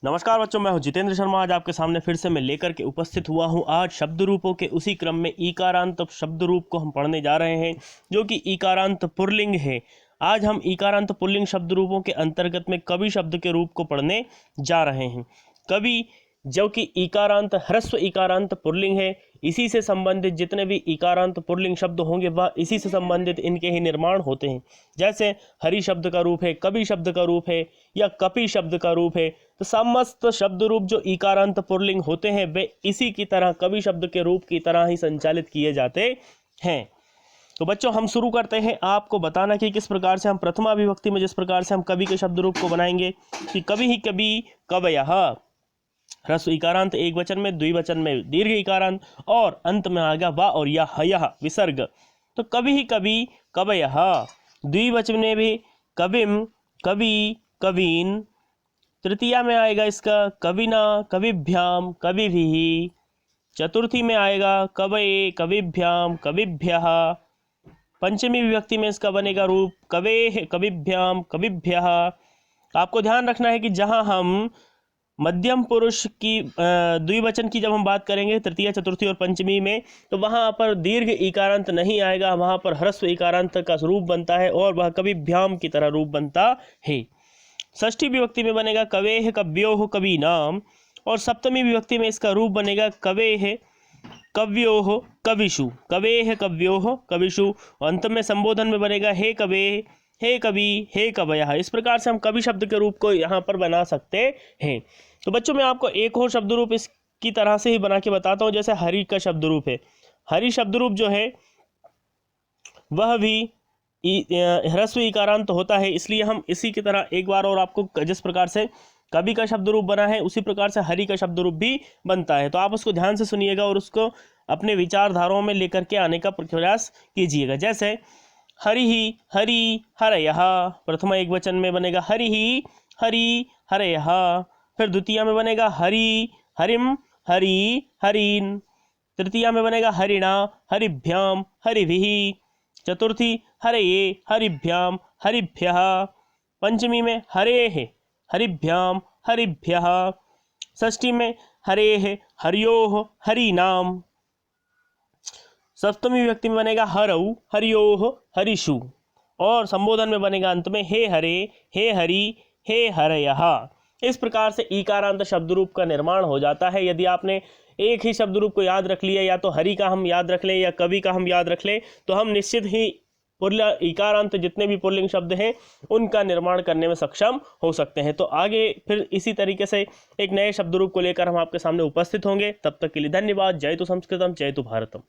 नमस्कार बच्चों, मैं हूं जितेंद्र शर्मा। आज आपके सामने फिर से मैं लेकर के उपस्थित हुआ हूं। आज शब्द रूपों के उसी क्रम में ईकारांत शब्द रूप को हम पढ़ने जा रहे हैं, जो कि ईकारांत पुल्लिंग है। आज हम ईकारांत पुल्लिंग शब्द रूपों के अंतर्गत में कवि शब्द के रूप को पढ़ने जा रहे हैं। कवि जो कि ईकारांत ह्रस्व ईकारांत पुल्लिंग है, इसी से संबंधित जितने भी ईकारांत पुल्लिंग शब्द होंगे वह इसी से संबंधित इनके ही निर्माण होते हैं। जैसे हरि शब्द का रूप है, कवि शब्द का रूप है या कपि शब्द का रूप है। तो समस्त शब्द रूप जो ईकारांत पुल्लिंग होते हैं वे इसी की तरह कवि शब्द के रूप की तरह ही संचालित किए जाते हैं। तो बच्चों, हम शुरू करते हैं आपको बताना कि किस प्रकार से हम प्रथमा विभक्ति में जिस प्रकार से हम कवि के शब्द रूप को बनाएंगे कि कवि ही कवि कवयः, ह्रस्व इकारांत एक वचन में, द्विवचन में दीर्घ इकारांत और अंत में आ गया वा और या हयः विसर्ग। तो कवि ही कवि कवयः, द्विवचन में भी कविम कवि कवीन, तृतीया में आएगा इसका कविना कविभ्याम कविभिः, चतुर्थी में आएगा कवये कविभ्याम कविभ्यः, पंचमी विभक्ति में इसका बनेगा रूप कवेः कविभ्याम कविभ्यः। आपको ध्यान रखना है कि जहां हम मध्यम पुरुष की द्विवचन की जब हम बात करेंगे तृतीया चतुर्थी और पंचमी में, तो वहां पर दीर्घ इकारांत नहीं आएगा, वहां पर ह्रस्व इकारांत का रूप बनता है और वह कविभ्याम की तरह रूप बनता है। षष्ठी विभक्ति में बनेगा कवेः कव्योः कवीनाम और सप्तमी विभक्ति में इसका रूप बनेगा कवेः कव्योः कविषु, कवेः कव्योः कविषु। अंत में संबोधन में बनेगा हे कवे हे कवि हे कवयः। इस प्रकार से हम कवि शब्द के रूप को यहाँ पर बना सकते हैं। तो बच्चों, मैं आपको एक और शब्द रूप इसकी तरह से ही बना के बताता हूँ। जैसे हरि का शब्द रूप है, हरि शब्द रूप जो है वह भी ह्रस्व इकारांत होता है, इसलिए हम इसी की तरह एक बार और आपको जिस प्रकार से कवि का शब्द रूप बना है उसी प्रकार से हरि का शब्द रूप भी बनता है। तो आप उसको ध्यान से सुनिएगा और उसको अपने विचारधाराओं में लेकर के आने का प्रयास कीजिएगा। जैसे हरि हरि हरयः, प्रथमा एक वचन में बनेगा हरि हरि हरयः, फिर द्वितीया में बनेगा हरि हरिम हरि हरीन, तृतीया में बनेगा हरिणा हरिभ्याम हरिभिः, चतुर्थी हरये हरिभ्याम हरिभ्यः, पंचमी में हरेः हरिभ्याम हरिभ्यः, षष्ठी में हरेः हरियोः हरीनाम, सप्तमी विभक्ति में बनेगा हरौ हरियोः हरिषु और संबोधन में बनेगा अंत में हे हरे हे हरि हे हरयः। इस प्रकार से ईकारांत शब्द रूप का निर्माण हो जाता है। यदि आपने एक ही शब्द रूप को याद रख लिया, या तो हरि का हम याद रख लें या कवि का हम याद रख लें, तो हम निश्चित ही ईकारांत जितने भी पुल्लिंग शब्द हैं उनका निर्माण करने में सक्षम हो सकते हैं। तो आगे फिर इसी तरीके से एक नए शब्द रूप को लेकर हम आपके सामने उपस्थित होंगे। तब तक के लिए धन्यवाद। जय तु संस्कृतम जय तु भारतम।